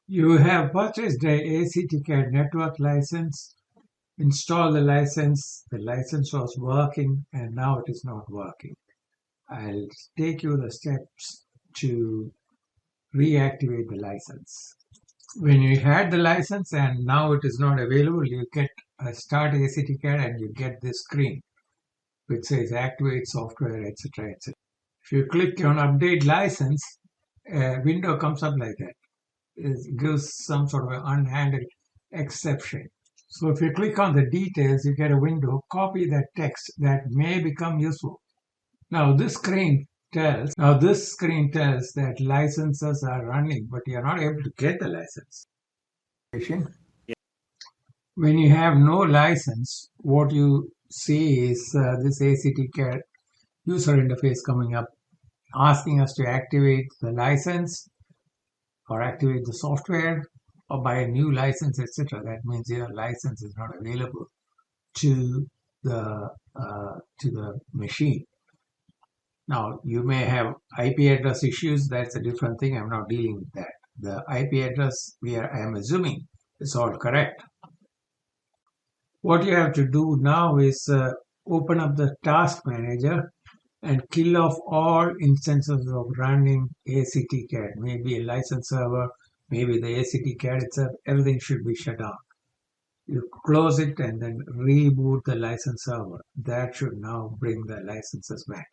You have purchased a CAD network license, installed the license was working, and now it is not working. I'll take you the steps to reactivate the license. When you had the license and now it is not available, you get a start CAD and you get this screen which says activate software, etc. etc. If you click on update license, a window comes up like that. It gives some sort of an unhandled exception. So if you click on the details, you get a window, copy that text that may become useful. Now this screen tells that licenses are running, but you're not able to get the license. When you have no license, what you see is this CAD user interface coming up, asking us to activate the license or activate the software or buy a new license, etc. That means your license is not available to the machine. Now, you may have IP address issues. That's a different thing. I'm not dealing with that. The IP address I am assuming is all correct. What you have to do now is open up the task manager and kill off all instances of running CAD. Maybe a license server, maybe the CAD itself, everything should be shut down. You close it and then reboot the license server. That should now bring the licenses back.